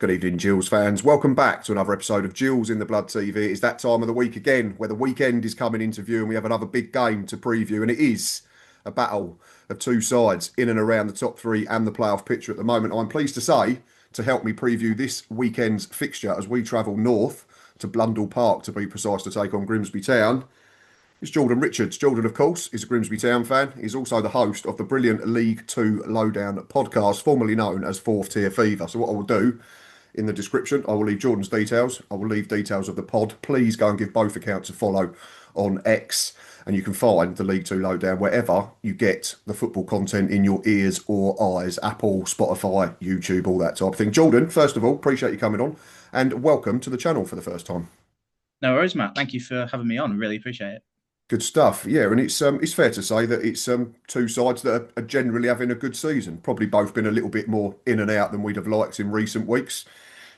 Good evening, Gills fans. Welcome back to another episode of Gills in the Blood TV. It's that time of the week again where the weekend is coming into view and we have another big game to preview. And it is a battle of two sides in and around the top three and the playoff picture at the moment. I'm pleased to say, to help me preview this weekend's fixture as we travel north to Blundell Park, to be precise, to take on Grimsby Town, it's Jordan Richards. Jordan, of course, is a Grimsby Town fan. He's also the host of the brilliant League Two Lowdown podcast, formerly known as Fourth Tier Fever. So what I will do in the description, I will leave Jordan's details. I will leave details of the pod. Please go and give both accounts a follow on X. And you can find the League Two Lowdown wherever you get the football content in your ears or eyes. Apple, Spotify, YouTube, all that type of thing. Jordan, first of all, appreciate you coming on. And welcome to the channel for the first time. No worries, Matt. Thank you for having me on. I really appreciate it. Good stuff, yeah, and it's fair to say that it's two sides that are generally having a good season. Probably both been a little bit more in and out than we'd have liked in recent weeks.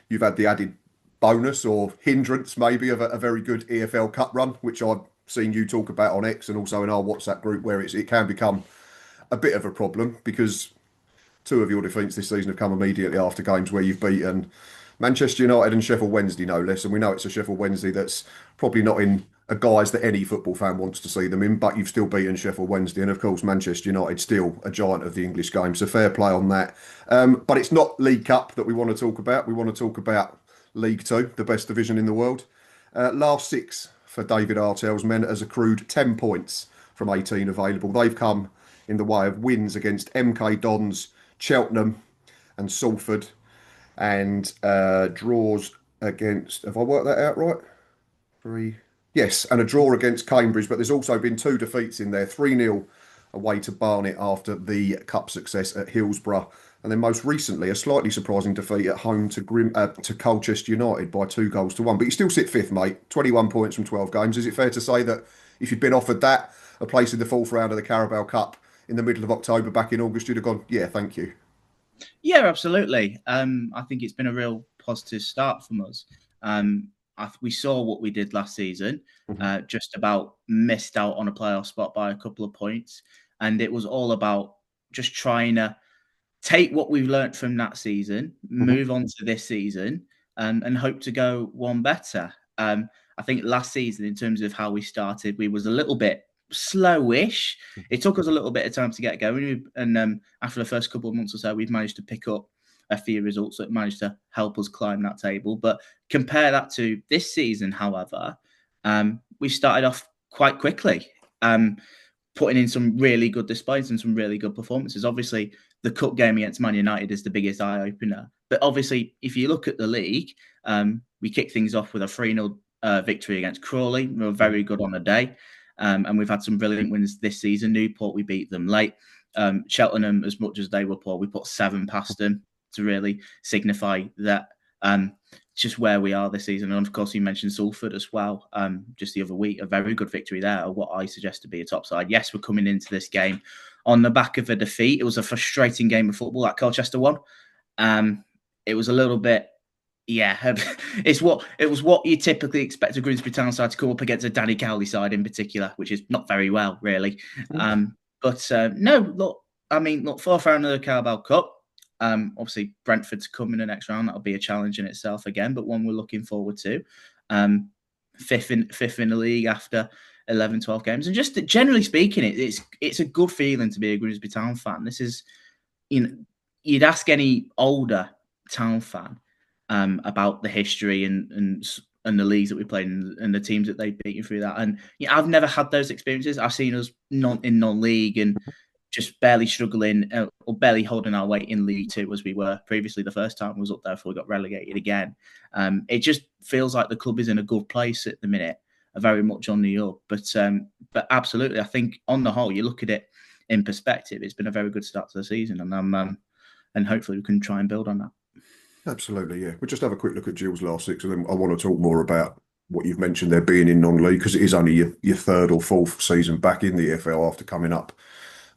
You've had the added bonus or hindrance, maybe, of a very good EFL Cup run, which I've seen you talk about on X and also in our WhatsApp group, where it can become a bit of a problem because two of your defeats this season have come immediately after games where you've beaten Manchester United and Sheffield Wednesday, no less. And we know it's a Sheffield Wednesday that's probably not in a guise that any football fan wants to see them in, but you've still beaten Sheffield Wednesday. And of course, Manchester United still a giant of the English game. So fair play on that. But it's not League Cup that we want to talk about. We want to talk about League Two, the best division in the world. Last six for David Artell's men has accrued 10 points from 18 available. They've come in the way of wins against MK Dons, Cheltenham and Salford, and draws against, have I worked that out right? Three. Yes, and a draw against Cambridge, but there's also been two defeats in there. 3-0 away to Barnet after the cup success at Hillsborough. And then most recently, a slightly surprising defeat at home to Colchester United by 2-1. But you still sit fifth, mate. 21 points from 12 games. Is it fair to say that if you'd been offered that, a place in the fourth round of the Carabao Cup in the middle of October back in August, you'd have gone, yeah, thank you? Yeah, absolutely. I think it's been a real positive start from us. We saw what we did last season, just about missed out on a playoff spot by a couple of points. And it was all about just trying to take what we've learnt from that season, move on to this season, and hope to go one better. I think last season, in terms of how we started, we was a little bit slowish. It took us a little bit of time to get going. And after the first couple of months or so, we've managed to pick up a few results that managed to help us climb that table. But compare that to this season, however, we started off quite quickly, putting in some really good displays and some really good performances. Obviously, the cup game against Man United is the biggest eye-opener. But obviously, if you look at the league, we kicked things off with a 3-0 victory against Crawley. We were very good on the day. And we've had some brilliant wins this season. Newport, we beat them late. Cheltenham, as much as they were poor, we put 7 past them to really signify that just where we are this season. And of course, you mentioned Salford as well. Just the other week, a very good victory there, what I suggest to be a top side. Yes, we're coming into this game on the back of a defeat. It was a frustrating game of football that Colchester won. It was a little bit, it was what you typically expect a Grimsby Town side to come up against a Danny Cowley side in particular, which is not very well, really. Fourth round of the Carabao Cup. Obviously, Brentford to come in the next round. That'll be a challenge in itself again, but one we're looking forward to. Fifth in the league after 11, 12 games. And just generally speaking, it's a good feeling to be a Grimsby Town fan. This is, you'd ask any older Town fan about the history and the leagues that we played and the teams that they've beaten through that. And I've never had those experiences. I've seen us in non-league and just barely struggling or barely holding our weight in League Two as we were previously. The first time was up there before we got relegated again. It just feels like the club is in a good place at the minute, very much on the up. But absolutely, I think on the whole, you look at it in perspective, it's been a very good start to the season, and hopefully we can try and build on that. Absolutely, yeah. We'll just have a quick look at Gills' last six, and then I want to talk more about what you've mentioned there being in non-league, because it is only your third or fourth season back in the EFL after coming up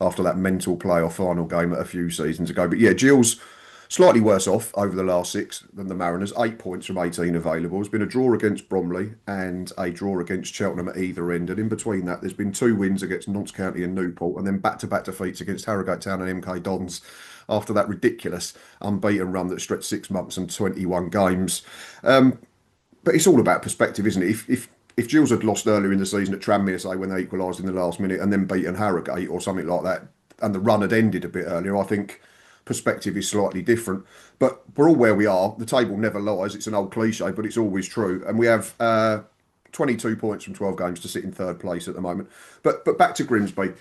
after that mental playoff final game a few seasons ago. But yeah, Gills slightly worse off over the last six than the Mariners. 8 points from 18 available. There's been a draw against Bromley and a draw against Cheltenham at either end. And in between that, there's been 2 wins against Notts County and Newport, and then back-to-back defeats against Harrogate Town and MK Dons after that ridiculous unbeaten run that stretched 6 months and 21 games. But it's all about perspective, isn't it? If Gills had lost earlier in the season at Tranmere, say, when they equalised in the last minute and then beaten Harrogate or something like that, and the run had ended a bit earlier, I think perspective is slightly different. But we're all where we are. The table never lies. It's an old cliche, but it's always true. And we have 22 points from 12 games to sit in third place at the moment. But back to Grimsby.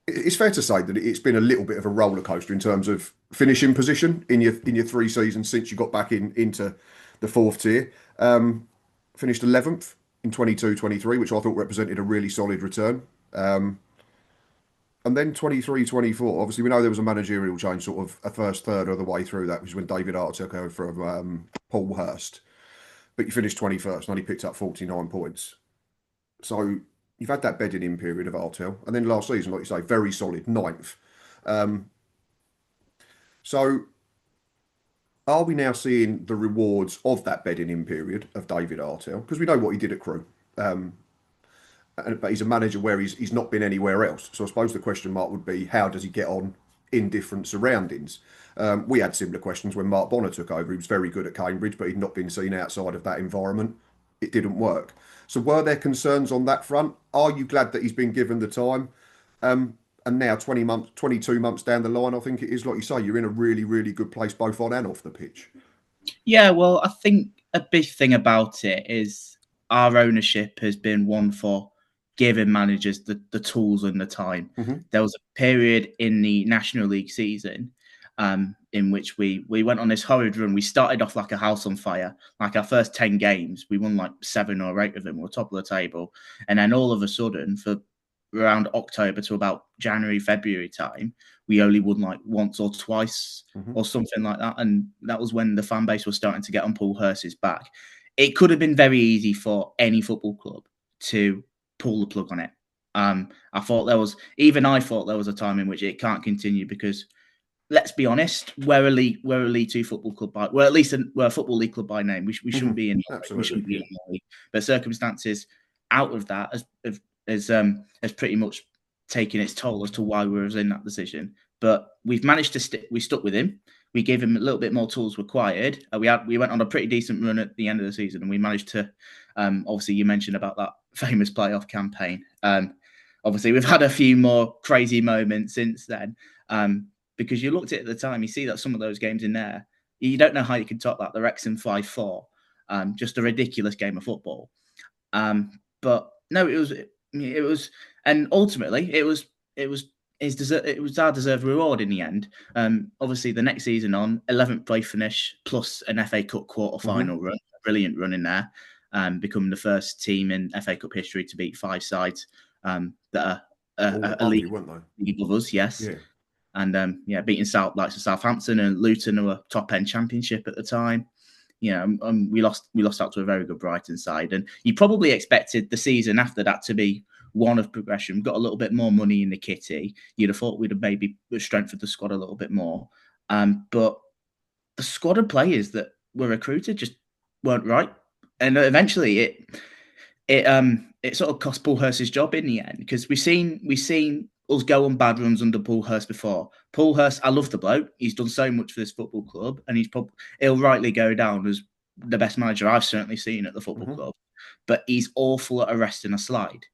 It's fair to say that it's been a little bit of a roller coaster in terms of finishing position in your 3 seasons since you got back into the fourth tier. Finished 11th in 22-23, which I thought represented a really solid return. And then 23-24, obviously we know there was a managerial change sort of a first third of the way through that, which is when David Artell took over from Paul Hurst. But you finished 21st and only picked up 49 points. So you've had that bedding in period of Artell. And then last season, like you say, very solid, 9th. So are we now seeing the rewards of that bedding in period of David Artell? Because we know what he did at Crewe. But he's a manager where he's not been anywhere else. So I suppose the question mark would be, how does he get on in different surroundings? We had similar questions when Mark Bonner took over. He was very good at Cambridge, but he'd not been seen outside of that environment. It didn't work. So were there concerns on that front? Are you glad that he's been given the time? And now 22 months down the line, I think it is, like you say, you're in a really, really good place both on and off the pitch. Yeah, well, I think a big thing about it is our ownership has been one for giving managers the tools and the time. Mm-hmm. There was a period in the National League season in which we went on this horrid run. We started off like a house on fire. Like our first 10 games, we won like 7 or 8 of them. We were top of the table. And then all of a sudden, for around October to about January, February time, we only won like once or twice or something like that. And that was when the fan base was starting to get on Paul Hurst's back. It could have been very easy for any football club to pull the plug on it. I thought there was a time in which it can't continue because, let's be honest, we're a League Two football club we're a football league club by name. We shouldn't be in. Absolutely. We shouldn't be in the league. But circumstances out of that has pretty much taken its toll as to why we were in that decision. But we've managed to we stuck with him. We gave him a little bit more tools required. We went on a pretty decent run at the end of the season, and we managed to. Obviously, you mentioned about that famous playoff campaign. Obviously, we've had a few more crazy moments since then. Because you looked at it at the time, you see that some of those games in there, you don't know how you can top that. The Wrexham 5-4, just a ridiculous game of football. But no, it was, and ultimately it was our deserved reward in the end. Obviously, the next season on 11th place finish plus an FA Cup quarter-final run, a brilliant run in there, becoming the first team in FA Cup history to beat 5 sides that are a league above us. Yes. Yeah. And beating Southampton and Luton, who were top end Championship at the time. We lost out to a very good Brighton side, and you probably expected the season after that to be one of progression. Got a little bit more money in the kitty. You'd have thought we'd have maybe strengthened the squad a little bit more, but the squad of players that were recruited just weren't right, and eventually it sort of cost Paul Hurst's job in the end, because we've seen us go on bad runs under Paul Hurst before. Paul Hurst, I love the bloke. He's done so much for this football club, and he'll rightly go down as the best manager I've certainly seen at the football club. But he's awful at arresting a slide,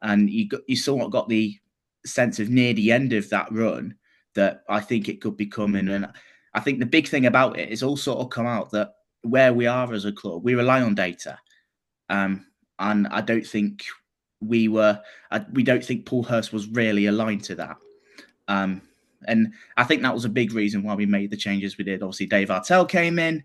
and you somewhat got the sense of near the end of that run that I think it could be coming. And I think the big thing about it is all sort of come out that where we are as a club, we rely on data, and I don't think we don't think Paul Hurst was really aligned to that. And I think that was a big reason why we made the changes we did. Obviously, Dave Artell came in.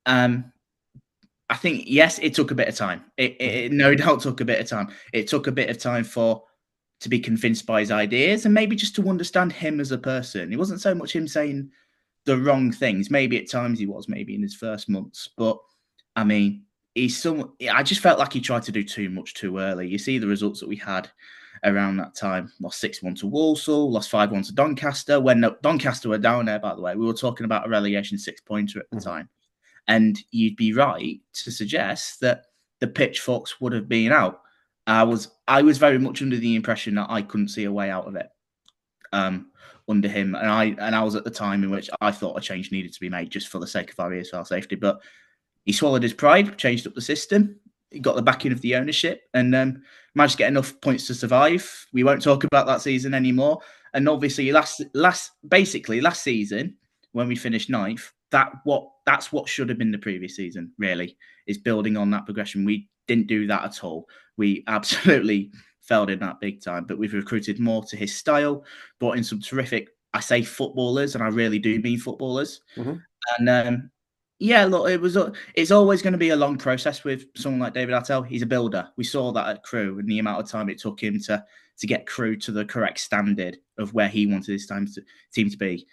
I think, yes, it took a bit of time. It no doubt took a bit of time. It took a bit of time to be convinced by his ideas and maybe just to understand him as a person. It wasn't so much him saying the wrong things. Maybe at times he was, maybe in his first months. But, I mean, I just felt like he tried to do too much too early. You see the results that we had around that time. Lost 6-1 to Walsall, lost 5-1 to Doncaster. When Doncaster were down there, by the way, we were talking about a relegation 6-pointer at the time. And you'd be right to suggest that the pitchforks would have been out. I was very much under the impression that I couldn't see a way out of it. under him, and I was at the time in which I thought a change needed to be made just for the sake of our ESL safety. But he swallowed his pride, changed up the system, he got the backing of the ownership, and managed to get enough points to survive. We won't talk about that season anymore. And obviously, last season when we finished ninth, that's what should have been the previous season. Really, is building on that progression. We didn't do that at all. We absolutely failed in that big time. But we've recruited more to his style, brought in some terrific, I say footballers, and I really do mean footballers. Mm-hmm. And yeah, look, it's always going to be a long process with someone like David Artell. He's a builder. We saw that at Crewe and the amount of time it took him to get Crewe to the correct standard of where he wanted his team to be,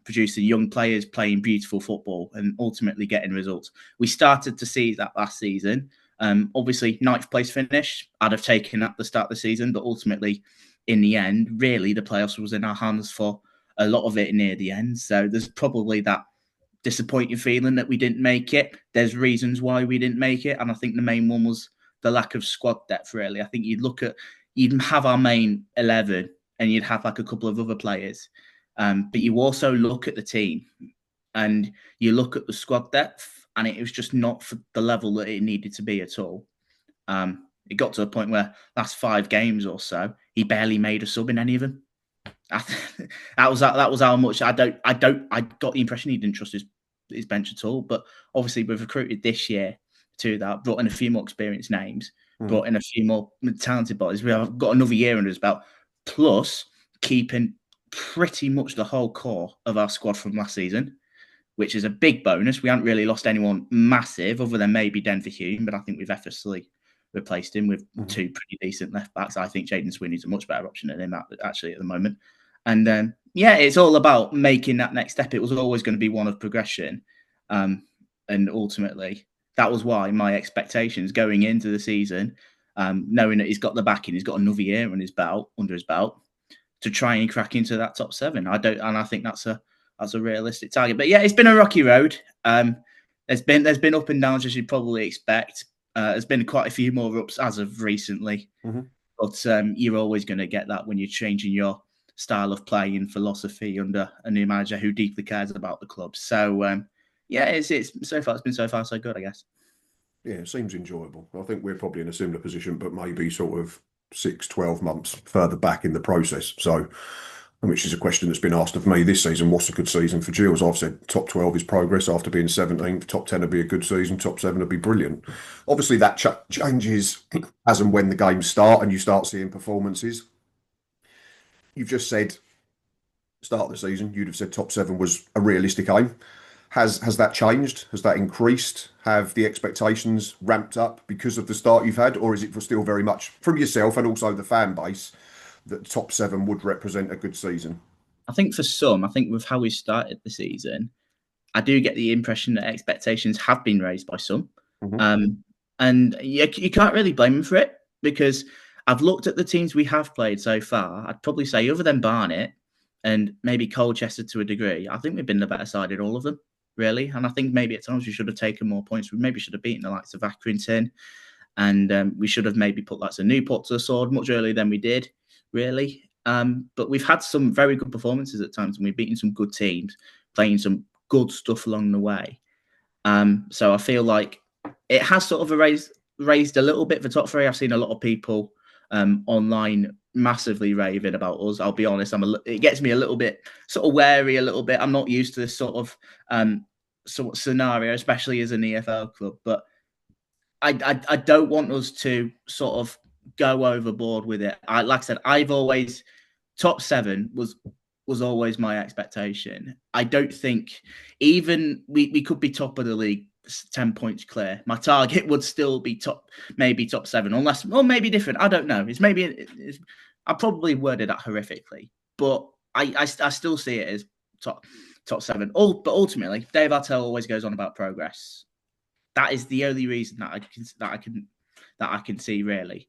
producing young players playing beautiful football and ultimately getting results. We started to see that last season. Obviously, ninth place finish, I'd have taken at the start of the season, but ultimately, in the end, really, the playoffs was in our hands for a lot of it near the end. So there's probably that disappointing feeling that we didn't make it. There's reasons why we didn't make it, and I think the main one was the lack of squad depth, really. I think you'd have our main 11 and you'd have like a couple of other players, but you also look at the team and you look at the squad depth, and it was just not for the level that it needed to be at all. It got to a point where last 5 games or so, he barely made a sub in any of them. That was how much I got the impression he didn't trust his bench at all. But obviously, we've recruited this year to that, brought in a few more experienced names, brought in a few more talented bodies. We have got another year under his belt, plus keeping pretty much the whole core of our squad from last season, which is a big bonus. We haven't really lost anyone massive other than maybe Denver Hume, but I think we've effortlessly replaced him with 2 pretty decent left backs. I think Jayden Sweeney's a much better option than him actually at the moment. And yeah, it's all about making that next step. It was always going to be one of progression. And ultimately, that was why my expectations going into the season, knowing that he's got the backing, he's got another year under his belt, to try and crack into that top 7. I think that's a realistic target. But yeah, it's been a rocky road. There's been up and downs, as you'd probably expect. There's been quite a few more ups as of recently. But you're always going to get that when you're changing your style of play and philosophy under a new manager who deeply cares about the club. So yeah, it's so far, it's been so far so good, I guess. Yeah, it seems enjoyable. I think we're probably in a similar position, but maybe sort of 6-12 months further back in the process. So, which is a question that's been asked of me this season. What's a good season for Gills? I've said top 12 is progress after being 17th. Top 10 would be a good season. Top 7 would be brilliant. Obviously, that changes as and when the games start and you start seeing performances. You've just said start of the season, you'd have said top 7 was a realistic aim. Has that changed? Has that increased? Have the expectations ramped up because of the start you've had? Or is it still very much from yourself and also the fan base that top 7 would represent a good season? I think for some, with how we started the season, I do get the impression that expectations have been raised by some. And you can't really blame them for it, because I've looked at the teams we have played so far. I'd probably say, other than Barnet and maybe Colchester to a degree, I think we've been the better side in all of them, really. And I think maybe at times we should have taken more points. We maybe should have beaten the likes of Accrington, and we should have maybe put lots of Newport to the sword much earlier than we did, really. But we've had some very good performances at times, and we've beaten some good teams, playing some good stuff along the way. So I feel like it has sort of raised a little bit for top 3. I've seen a lot of people online massively raving about us. I'll be honest, it gets me a little bit sort of wary a little bit. I'm not used to this sort of scenario, especially as an EFL club. But I don't want us to sort of go overboard with it. Like I said, I've always top 7 was always my expectation. I don't think even we could be top of the league 10 points clear. My target would still be maybe top 7, unless, or maybe different. I don't know. I probably worded that horrifically, but I still see it as top 7. But ultimately, Dave Artell always goes on about progress. That is the only reason that I can see, really.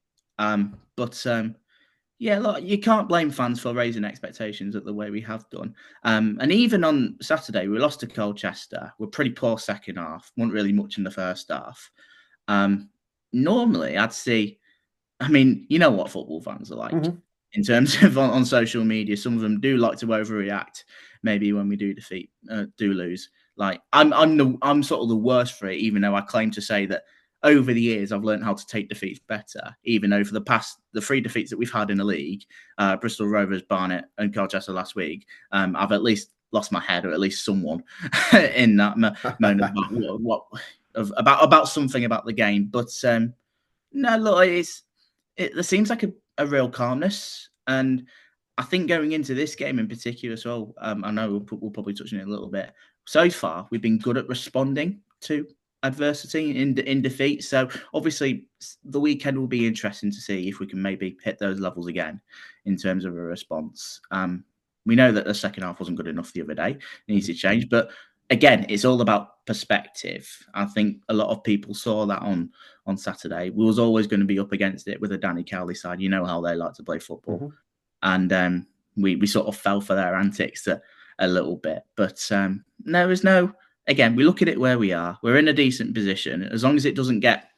Yeah, look, you can't blame fans for raising expectations the way we have done. And even on Saturday, we lost to Colchester. We're pretty poor second half. Wasn't really much in the first half. Normally, I'd see. I mean, you know what football fans are like. in terms of on social media. Some of them do like to overreact. Maybe when we do lose. Like I'm sort of the worst for it, even though I claim to say that over the years I've learned how to take defeats better. Even over the 3 defeats that we've had in the league, Bristol Rovers, Barnet, and Colchester last week, I've at least lost my head, or at least someone in that moment about something about the game. But no, look, there seems like a real calmness, and I think going into this game in particular as well, I know we'll probably touch on it a little bit. So far, we've been good at responding to adversity in defeat. So obviously, the weekend will be interesting to see if we can maybe hit those levels again in terms of a response. We know that the second half wasn't good enough the other day; it needs to change. But again, it's all about perspective. I think a lot of people saw that on Saturday. We was always going to be up against it with a Danny Cowley side. You know how they like to play football. And we sort of fell for their antics a little bit. But there's no, again, we look at it where we are. We're in a decent position. As long as it doesn't get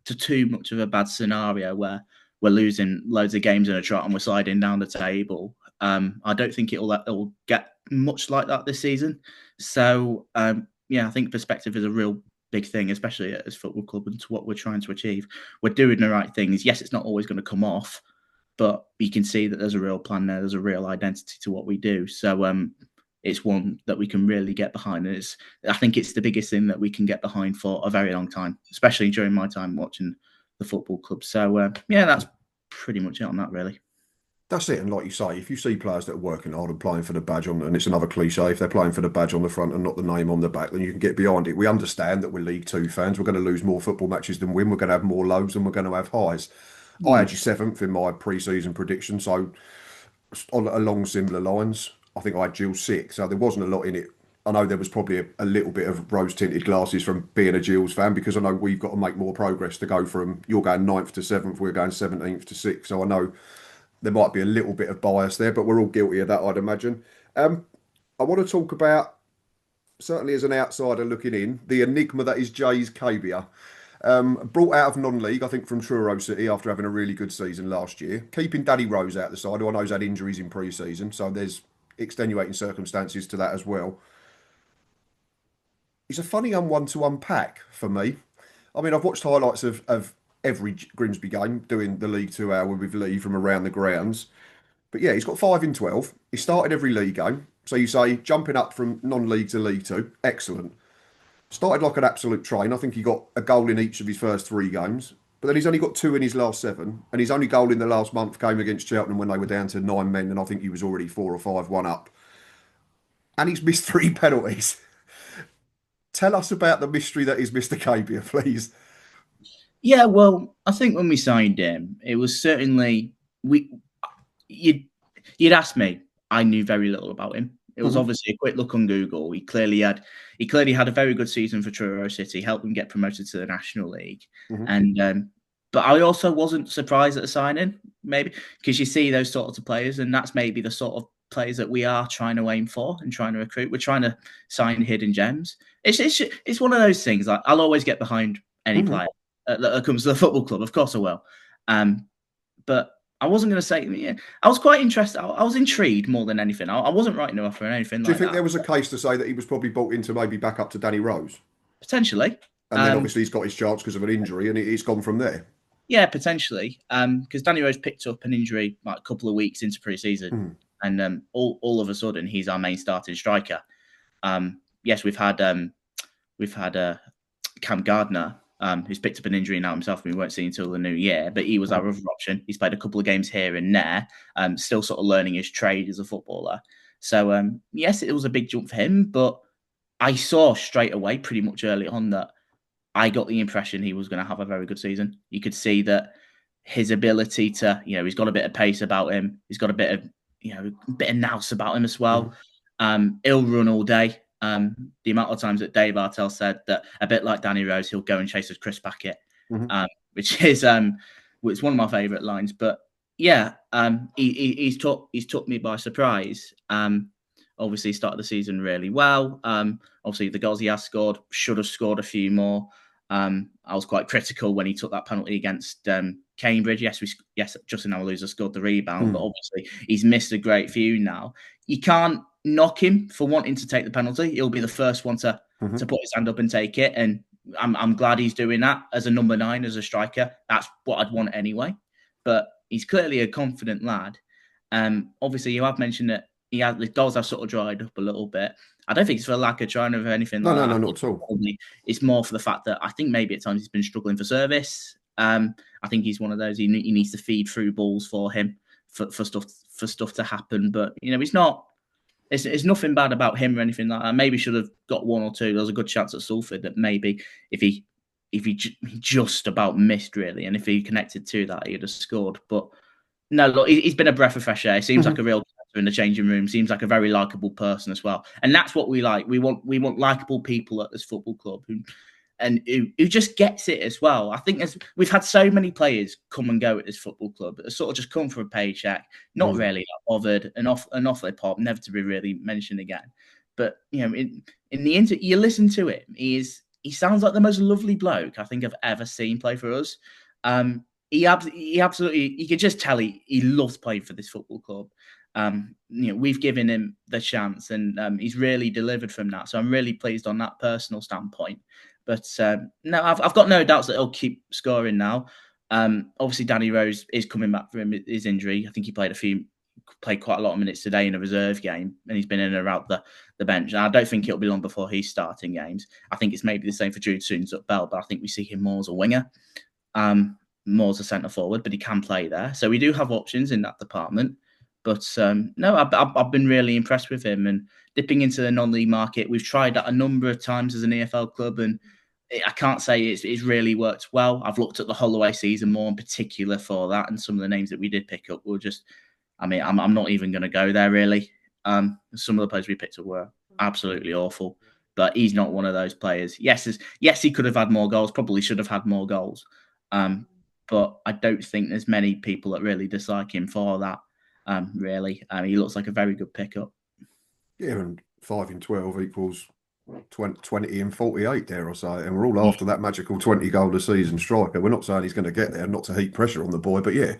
to too much of a bad scenario where we're losing loads of games in a trot and we're sliding down the table, I don't think it'll get much like that this season. So, I think perspective is a real big thing, especially as football club and to what we're trying to achieve. We're doing the right things. Yes, it's not always going to come off, but you can see that there's a real plan there. There's a real identity to what we do. So it's one that we can really get behind. And I think it's the biggest thing that we can get behind for a very long time, especially during my time watching the football club. So, that's pretty much it on that, really. That's it. And like you say, if you see players that are working hard and playing for the badge on, and it's another cliche, if they're playing for the badge on the front and not the name on the back, then you can get behind it. We understand that we're League Two fans. We're going to lose more football matches than win. We're going to have more lows than we're going to have highs. I had you 7th in my pre-season prediction, so along similar lines, I think I had Gills 6th, so there wasn't a lot in it. I know there was probably a little bit of rose-tinted glasses from being a Gills fan, because I know we've got to make more progress to go from, you're going 9th to 7th, we're going 17th to 6th, so I know there might be a little bit of bias there, but we're all guilty of that, I'd imagine. I want to talk about, certainly as an outsider looking in, the enigma that is Jaze Kebia. Brought out of non-league, I think, from Truro City after having a really good season last year. Keeping Danny Rose out the side, who I know has had injuries in pre-season, so there's extenuating circumstances to that as well. He's a funny one to unpack for me. I mean, I've watched highlights of every Grimsby game, doing the League 2 hour with Lee from around the grounds. But yeah, he's got 5 in 12. He started every league game. So you say, jumping up from non-league to League 2, excellent. Started like an absolute train. I think he got a goal in each of his first 3 games. But then he's only got 2 in his last 7. And his only goal in the last month came against Cheltenham when they were down to 9 men. And I think he was already 4 or 5-1 up. And he's missed 3 penalties. Tell us about the mystery that is Mr. Kebia, please. Yeah, well, I think when we signed him, it was certainly you'd asked me. I knew very little about him. It was obviously a quick look on Google. He clearly had a very good season for Truro City, helped them get promoted to the National League. And but I also wasn't surprised at the signing, maybe because you see those sorts of players, and that's maybe the sort of players that we are trying to aim for and trying to recruit. We're trying to sign hidden gems. It's one of those things. Like, I'll always get behind any player that comes to the football club. Of course I will. But I wasn't going to say, yeah, I was quite interested. I was intrigued more than anything. I wasn't writing him off or anything like that. Do you think there was a case to say that he was probably bought into maybe back up to Danny Rose? Potentially. And then obviously he's got his chance because of an injury and he's gone from there. Yeah, potentially. Because Danny Rose picked up an injury like a couple of weeks into pre-season. And all of a sudden he's our main starting striker. Yes, we've had Cam Gardner, who's picked up an injury now himself, and we won't see until the new year. But he was our other option. He's played a couple of games here and there, still sort of learning his trade as a footballer. So, yes, it was a big jump for him. But I saw straight away, pretty much early on, that I got the impression he was going to have a very good season. You could see that his ability to, he's got a bit of pace about him. He's got a bit of nous about him as well. He'll run all day. The amount of times that Dave Artell said that, a bit like Danny Rose, he'll go and chase his Chris Packett, which is it's one of my favourite lines. But yeah, he's took me by surprise. Obviously, he started the season really well. Obviously, the goals he has scored, should have scored a few more. I was quite critical when he took that penalty against Cambridge. Yes, Justin Awalusa scored the rebound, but obviously he's missed a great few now. You can't knock him for wanting to take the penalty. He'll be the first one to put his hand up and take it, and I'm glad he's doing that as a number 9, as a striker. That's what I'd want anyway. But he's clearly a confident lad. Obviously, you have mentioned that his goals have sort of dried up a little bit. I don't think it's for lack of trying or anything like that. No, not at all. Probably, it's more for the fact that I think maybe at times he's been struggling for service. I think he's one of those. He needs to feed through balls for him for stuff to happen. But he's not. It's nothing bad about him or anything like that. Maybe should have got 1 or 2. There was a good chance at Salford that maybe if he just about missed really, and if he connected to that, he'd have scored. But no, look, he's been a breath of fresh air. He seems like a real character in the changing room. Seems like a very likable person as well, and that's what we like. We want likable people at this football club who just gets it as well. I think we've had so many players come and go at this football club that sort of just come for a paycheck, not really bothered, and off they pop, never to be really mentioned again. But in the interview, you listen to him, he sounds like the most lovely bloke I think I've ever seen play for us. He absolutely, you could just tell he loves playing for this football club. We've given him the chance, and he's really delivered from that. So I'm really pleased on that personal standpoint. But no, I've got no doubts that he'll keep scoring now. Obviously, Danny Rose is coming back from his injury. I think he played quite a lot of minutes today in a reserve game, and he's been in and out the bench. And I don't think it'll be long before he's starting games. I think it's maybe the same for Jude Soons at Bell, but I think we see him more as a winger. More as a centre forward, but he can play there. So we do have options in that department. But no, I've been really impressed with him, and dipping into the non-league market. We've tried that a number of times as an EFL club, and I can't say it's really worked well. I've looked at the Holloway season more in particular for that, and some of the names that we did pick up were just, I'm not even going to go there really. Some of the players we picked up were absolutely awful, but he's not one of those players. Yes, he could have had more goals, probably should have had more goals. But I don't think there's many people that really dislike him for that. Really, he looks like a very good pickup. Yeah, and 5 in 12 equals 20 in 48, dare I say. And we're all after that magical 20 goal a season striker. We're not saying he's going to get there, not to heap pressure on the boy, but yeah,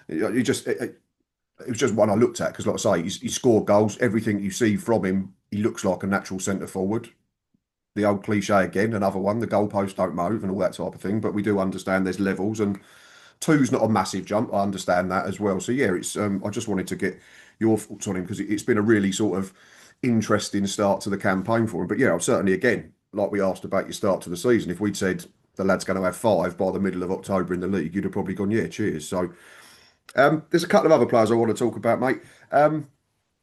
it was just one I looked at because, like I say, he scored goals. Everything you see from him, he looks like a natural centre forward. The old cliche again, another one, the goalposts don't move and all that type of thing. But we do understand there's levels, and 2's not a massive jump. I understand that as well. So yeah, it's I just wanted to get your thoughts on him because it's been a really sort of interesting start to the campaign for him. But yeah, certainly again, like we asked about your start to the season, if we'd said the lad's going to have 5 by the middle of October in the league, you'd have probably gone, yeah, cheers. So there's a couple of other players I want to talk about, mate.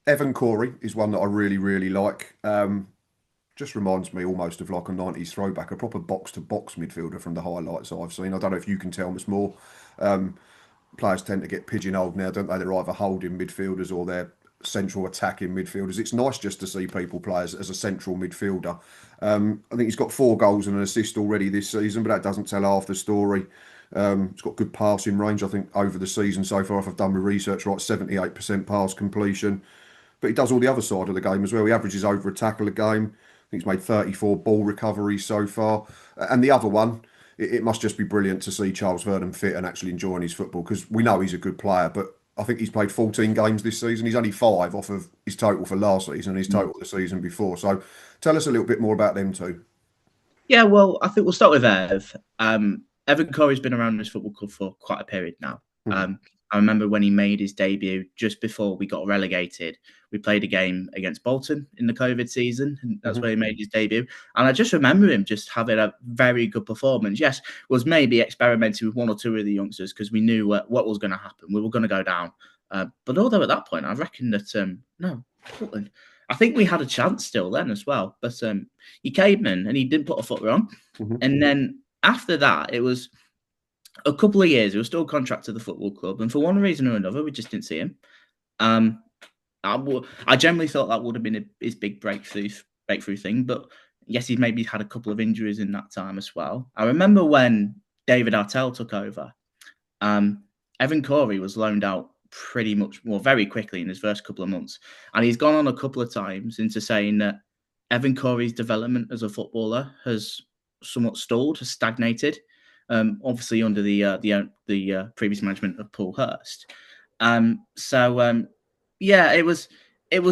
Evan Corey is one that I really, really like. Just reminds me almost of like a 90s throwback, a proper box-to-box midfielder from the highlights I've seen. I don't know if you can tell us more. Players tend to get pigeonholed now, don't they? They're either holding midfielders or they're central attacking midfielders. It's nice just to see people play as a central midfielder. I think he's got 4 goals and an assist already this season, but that doesn't tell half the story. He's got good passing range, I think, over the season so far. If I've done my research right, 78% pass completion. But he does all the other side of the game as well. He averages over a tackle a game. I think he's made 34 ball recoveries so far. And the other one, it must just be brilliant to see Charles Vernon fit and actually enjoying his football, because we know he's a good player, but I think he's played 14 games this season. He's only 5 off of his total for last season and his total the season before. So tell us a little bit more about them two. Yeah, well, I think we'll start with Ev. Evan Corey's been around this football club for quite a period now. I remember when he made his debut just before we got relegated. We played a game against Bolton in the COVID season, and that's where he made his debut. And I just remember him just having a very good performance. Yes, was maybe experimenting with 1 or 2 of the youngsters because we knew what was going to happen. We were going to go down. But although at that point, I reckon that, no, Portland, I think we had a chance still then as well. But he came in and he didn't put a foot wrong. And then after that, it was a couple of years. He was still contracted to the football club. And for one reason or another, we just didn't see him. I generally thought that would have been his big breakthrough thing. But yes, he's maybe had a couple of injuries in that time as well. I remember when David Artell took over, Evan Corey was loaned out pretty much, well, very quickly in his first couple of months. And he's gone on a couple of times into saying that Evan Corey's development as a footballer has somewhat stalled, has stagnated. Obviously under the previous management of Paul Hurst. Yeah, it was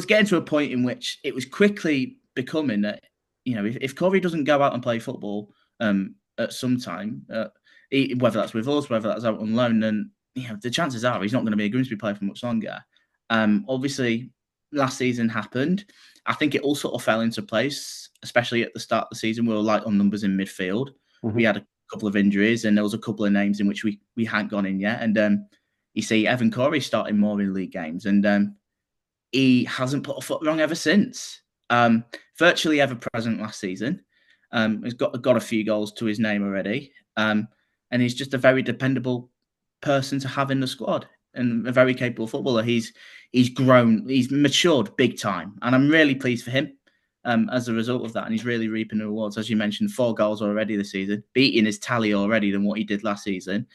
getting to a point in which it was quickly becoming that, if Corey doesn't go out and play football at some time, whether that's with us, whether that's out on loan, then the chances are he's not going to be a Grimsby player for much longer. Obviously, last season happened. I think it all sort of fell into place, especially at the start of the season. We were light on numbers in midfield. Mm-hmm. We had a couple of injuries, and there was a couple of names in which we hadn't gone in yet. And you see Evan Corey starting more in league games, and he hasn't put a foot wrong ever since. Virtually ever present last season. He's got a few goals to his name already, and he's just a very dependable person to have in the squad and a very capable footballer. He's grown, he's matured big time, and I'm really pleased for him as a result of that. And he's really reaping the rewards, as you mentioned. 4 goals already this season, beating his tally already than what he did last season.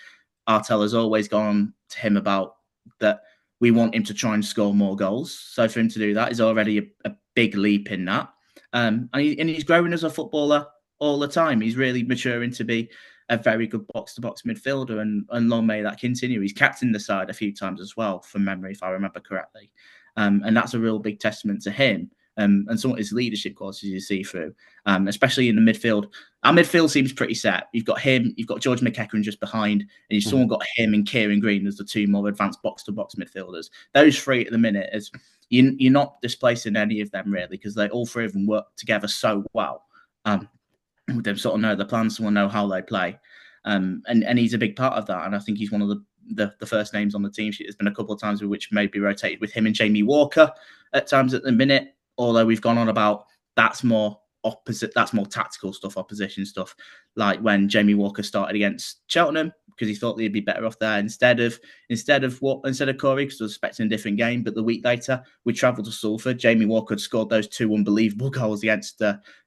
Artell has always gone to him about that. We want him to try and score more goals. So for him to do that is already a big leap in that. And he's growing as a footballer all the time. He's really maturing to be a very good box-to-box midfielder, and long may that continue. He's captained the side a few times as well, from memory, if I remember correctly. And that's a real big testament to him and some of his leadership qualities you see through, especially in the midfield. Our midfield seems pretty set. You've got him, you've got George McEachran just behind, and you've someone got him and Kieran Green as the 2 more advanced box-to-box midfilders. Those 3 at the minute, is you're not displacing any of them really, because all 3 of them work together so well. They sort of know the plans, someone know how they play, and he's a big part of that. And I think he's one of the first names on the team sheet. There's been a couple of times with which maybe rotated with him and Jamie Walker at times at the minute. Although we've gone on about that's more opposite, that's more tactical stuff, opposition stuff, like when Jamie Walker started against Cheltenham because he thought they'd be better off there instead of Corey, because I was expecting a different game. But the week later, we travelled to Salford. Jamie Walker had scored those 2 unbelievable goals against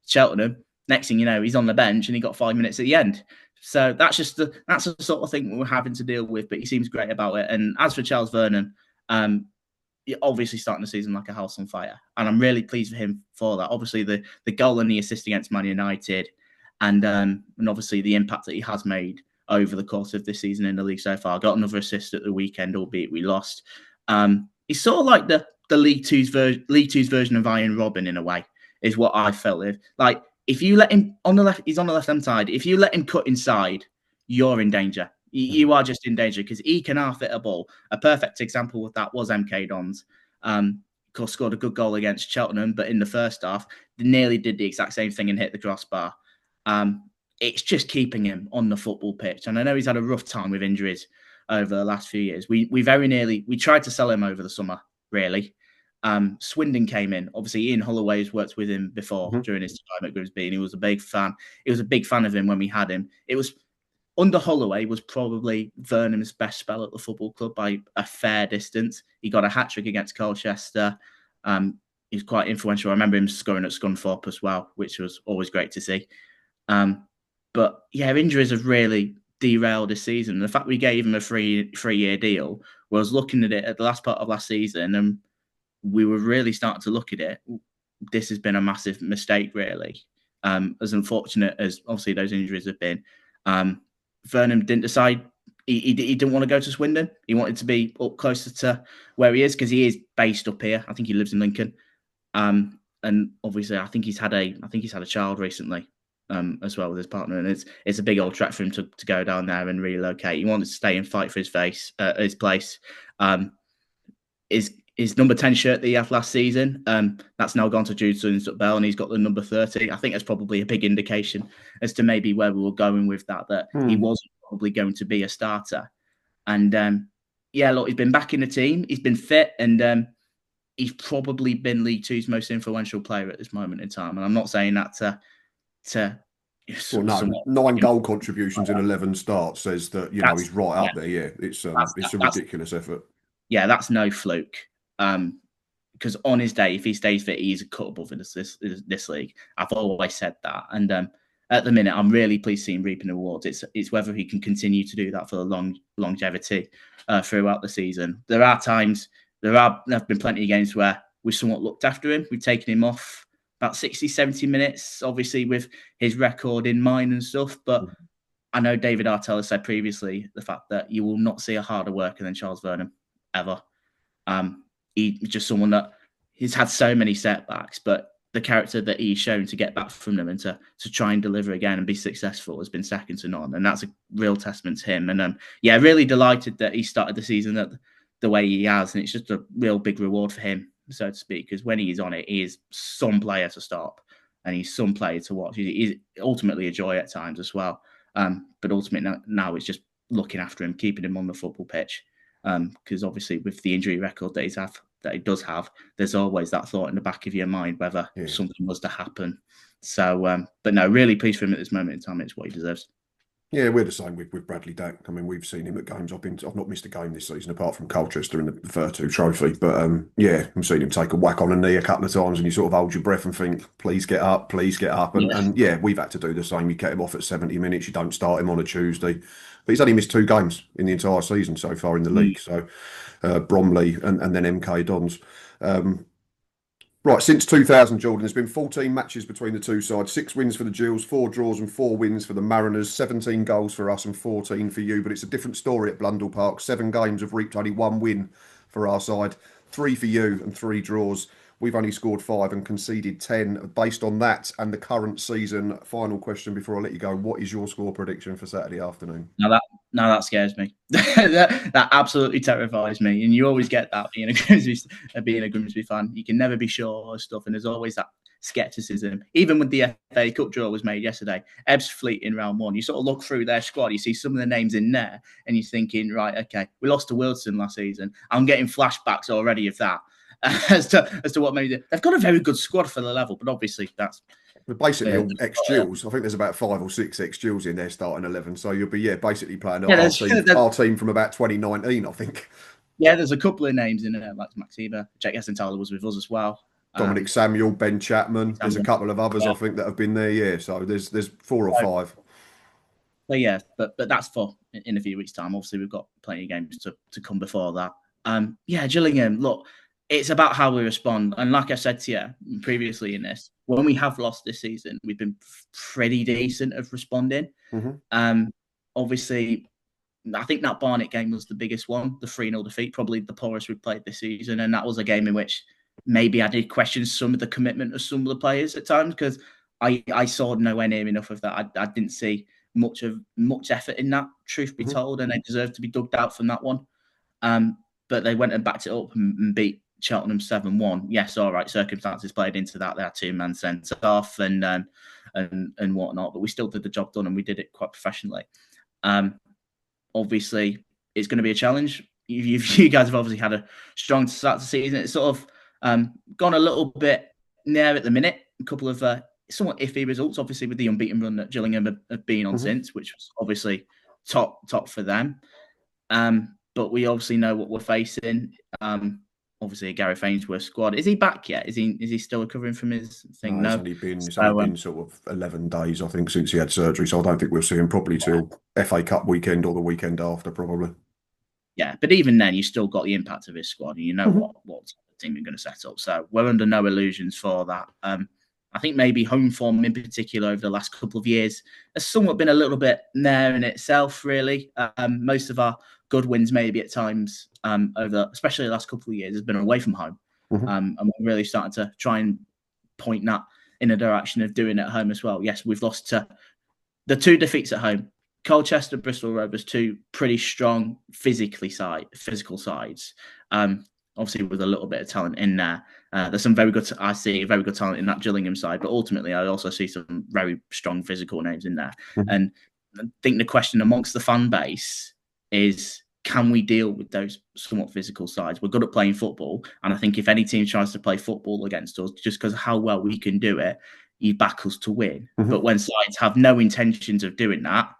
Cheltenham. Next thing you know, he's on the bench and he got 5 minutes at the end. So that's the sort of thing we're having to deal with. But he seems great about it. And as for Charles Vernon, obviously starting the season like a house on fire, and I'm really pleased for him for that. Obviously, the goal and the assist against Man United, and obviously the impact that he has made over the course of this season in the league so far. Got another assist at the weekend, albeit we lost. He's sort of like the League Two's version of Iron Robin in a way, is what I felt with. Like, if you let him on the left, he's on the left hand side. If you let him cut inside, you're in danger. You are just in danger because he can half hit a ball. A perfect example of that was MK Dons. Of course, scored a good goal against Cheltenham, but in the first half, they nearly did the exact same thing and hit the crossbar. It's just keeping him on the football pitch. And I know he's had a rough time with injuries over the last few years. We tried to sell him over the summer, really. Swindon came in. Obviously, Ian Holloway has worked with him before during his time at Grimsby, and he was a big fan. He was a big fan of him when we had him. It was under Holloway was probably Vernon's best spell at the football club by a fair distance. He got a hat-trick against Colchester. He was quite influential. I remember him scoring at Scunthorpe as well, which was always great to see. But yeah, injuries have really derailed this season. The fact we gave him a three-year deal, was looking at it at the last part of last season, and we were really starting to look at it. This has been a massive mistake, really. As unfortunate as obviously those injuries have been. Vernon didn't decide he didn't want to go to Swindon. He wanted to be up closer to where he is because he is based up here. I think he lives in Lincoln, and obviously I think he's had a child recently as well with his partner, and it's a big old trek for him to go down there and relocate. He wanted to stay and fight for his place. His number 10 shirt that he had last season, that's now gone to Jude Bell, and he's got the number 30. I think that's probably a big indication as to maybe where we were going with that he wasn't probably going to be a starter. And look, he's been back in the team. He's been fit, and he's probably been League Two's most influential player at this moment in time. And I'm not saying that to 9 goal contributions in 11 starts says that he's right up there. Yeah, it's a ridiculous effort. Yeah, that's no fluke. Because on his day, if he stays fit, he's a cut above in this league. I've always said that, and at the minute, I'm really pleased to see him reaping the rewards. It's whether he can continue to do that for the longevity throughout the season. There have been plenty of games where we've somewhat looked after him. We've taken him off about 60, 70 minutes, obviously with his record in mind and stuff. But I know David Artell has said previously the fact that you will not see a harder worker than Charles Vernon ever. He's just someone that he's had so many setbacks, but the character that he's shown to get back from them and to try and deliver again and be successful has been second to none. And that's a real testament to him. And really delighted that he started the season the way he has. And it's just a real big reward for him, so to speak, because when he's on it, he is some player to stop and he's some player to watch. He's ultimately a joy at times as well. But ultimately now it's just looking after him, keeping him on the football pitch. Because obviously with the injury record that he does have, there's always that thought in the back of your mind whether something was to happen. So, but no, really pleased for him at this moment in time. It's what he deserves. Yeah, we're the same with Bradley Dack. I mean, we've seen him at games. I've not missed a game this season apart from Colchester in the Virtu Trophy. But I've seen him take a whack on a knee a couple of times, and you sort of hold your breath and think, "Please get up, please get up." And we've had to do the same. You get him off at 70 minutes. You don't start him on a Tuesday. But he's only missed 2 games in the entire season so far in the league. So Bromley and then MK Dons. Right, since 2000, Jordan, there's been 14 matches between the two sides, 6 wins for the Gills, 4 draws and 4 wins for the Mariners, 17 goals for us and 14 for you. But it's a different story at Blundell Park. 7 games have reaped only 1 win for our side, 3 for you and 3 draws. We've only scored 5 and conceded 10. Based on that and the current season, final question before I let you go, what is your score prediction for Saturday afternoon? Now that scares me. that absolutely terrifies me. And you always get that being a Grimsby fan. You can never be sure of stuff, and there's always that scepticism. Even with the FA Cup draw was made yesterday, Ebbs Fleet in round 1, you sort of look through their squad, you see some of the names in there, and you're thinking, right, okay, we lost to Wilson last season. I'm getting flashbacks already of that as to what maybe they've got a very good squad for the level, but obviously that's. We're basically all ex-Gills. I think there's about 5 or 6 ex-Gills in there starting 11. So you'll be basically playing our team from about 2019, I think. Yeah, there's a couple of names in there, like Maxima. Jack Essenthaler was with us as well. Dominic Samuel, Ben Chapman. There's a couple of others I think that have been there. Yeah, so there's 4 or 5. But yeah, but that's for in a few weeks' time. Obviously, we've got plenty of games to come before that. Gillingham, look, it's about how we respond. And like I said to you previously in this, when we have lost this season, we've been pretty decent of responding. Obviously, I think that Barnet game was the biggest one, the 3-0 defeat, probably the poorest we've played this season. And that was a game in which maybe I did question some of the commitment of some of the players at times, because I saw nowhere near enough of that. I didn't see much effort in that, truth be told, and they deserved to be dug out from that one. But they went and backed it up and beat Cheltenham 7-1. Yes, all right, circumstances played into that. They had 2 men sent off and whatnot, but we still did the job done, and we did it quite professionally. Obviously, it's going to be a challenge. You guys have obviously had a strong start to the season. It's sort of gone a little bit near at the minute. A couple of somewhat iffy results, obviously, with the unbeaten run that Gillingham have been on since, which was obviously top for them. But we obviously know what we're facing. Obviously, a Gareth Ainsworth squad. Is he back yet? Is he still recovering from his thing? No. It's only been sort of 11 days, I think, since he had surgery. So I don't think we'll see him probably till FA Cup weekend or the weekend after, probably. Yeah, but even then, you still got the impact of his squad, and you know what team you're going to set up. So we're under no illusions for that. I think maybe home form in particular over the last couple of years has somewhat been a little bit there in itself, really. Most of our good wins maybe at times especially the last couple of years, has been away from home. And we're really starting to try and point that in a direction of doing it at home as well. Yes, we've lost to the 2 defeats at home. Colchester, Bristol Rovers, 2 pretty strong physical sides. Obviously, with a little bit of talent in there. There's some very good talent in that Gillingham side, but ultimately, I also see some very strong physical names in there. And I think the question amongst the fan base is, can we deal with those somewhat physical sides? We're good at playing football, and I think if any team tries to play football against us, just because of how well we can do it, you back us to win. But when sides have no intentions of doing that,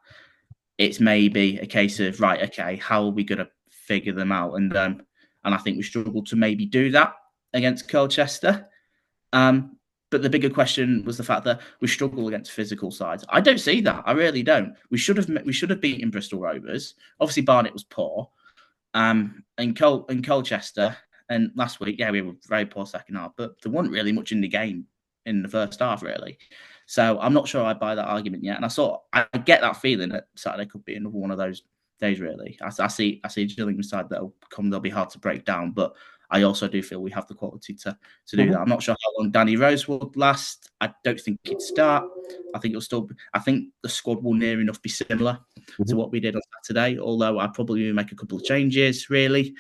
it's maybe a case of, right, okay, how are we going to figure them out? And I think we struggled to maybe do that against Colchester. But the bigger question was the fact that we struggle against physical sides. I don't see that. I really don't. We should have beaten Bristol Rovers. Obviously, Barnet was poor. And Colchester. And last week, we were very poor second half. But there wasn't really much in the game in the first half, really. So I'm not sure I buy that argument yet. And I get that feeling that Saturday could be another one of those days, really. I see a Gillingham side they'll be hard to break down, but I also do feel we have the quality to do that. I'm not sure how long Danny Rose will last. I don't think he'd start. I think the squad will near enough be similar to what we did on Saturday, although I'd probably make a couple of changes, really.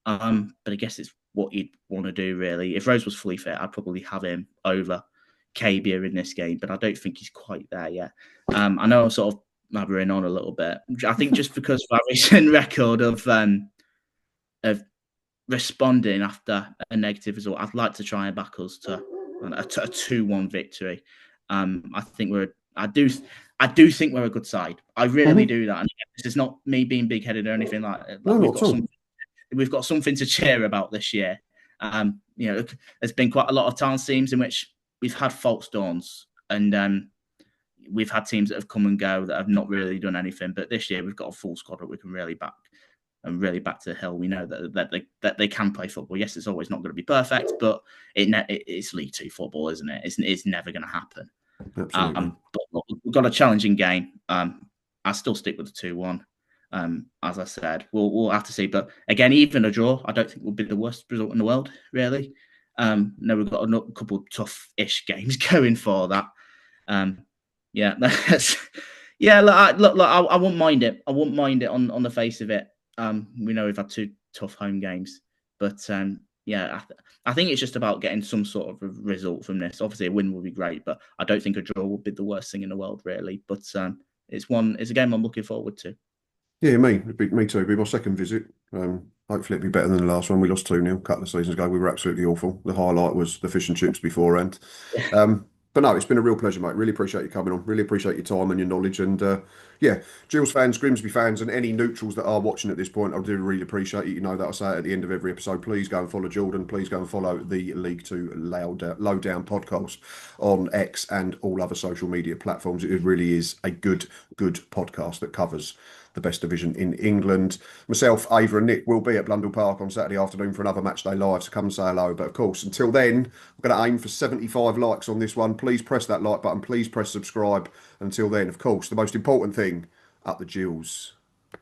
But I guess it's what you'd want to do, really. If Rose was fully fit, I'd probably have him over Kebia in this game, but I don't think he's quite there yet. I know I'm sort of blabbering on a little bit. I think just because of our recent record of responding after a negative result, I'd like to try and back us to a 2-1 victory. I do think we're a good side. I really do that. And this is not me being big-headed or anything like that. No, not at all. We've got something to cheer about this year. There's been quite a lot of times teams in which we've had false dawns, and we've had teams that have come and go that have not really done anything. But this year we've got a full squad that we can really back to the hill. We know that they can play football. Yes, it's always not going to be perfect, but it's League Two football, isn't it? It's never going to happen. Absolutely. But look, we've got a challenging game. I still stick with the 2-1. As I said, we'll have to see. But again, even a draw, I don't think will be the worst result in the world, really. No, we've got a couple of tough-ish games going for that. Look, I wouldn't mind it. I wouldn't mind it on the face of it. We know we've had 2 tough home games, but I think it's just about getting some sort of a result from this. Obviously, a win would be great, but I don't think a draw would be the worst thing in the world, really. But it's a game I'm looking forward to. Yeah, me too. It'll be my second visit. Hopefully it'll be better than the last one. We lost 2-0 a couple of seasons ago. We were absolutely awful. The highlight was the fish and chips beforehand. But no, it's been a real pleasure, mate. Really appreciate you coming on. Really appreciate your time and your knowledge. And Gills fans, Grimsby fans, and any neutrals that are watching at this point, I do really appreciate it. You know that I say it at the end of every episode. Please go and follow Jordan. Please go and follow the League Two Lowdown podcast on X and all other social media platforms. It really is a good podcast that covers the best division in England. Myself, Ava and Nick will be at Blundell Park on Saturday afternoon for another match day live, so come and say hello. But of course, until then, we're going to aim for 75 likes on this one. Please press that like button. Please press subscribe. Until then, of course, the most important thing, up the Gills.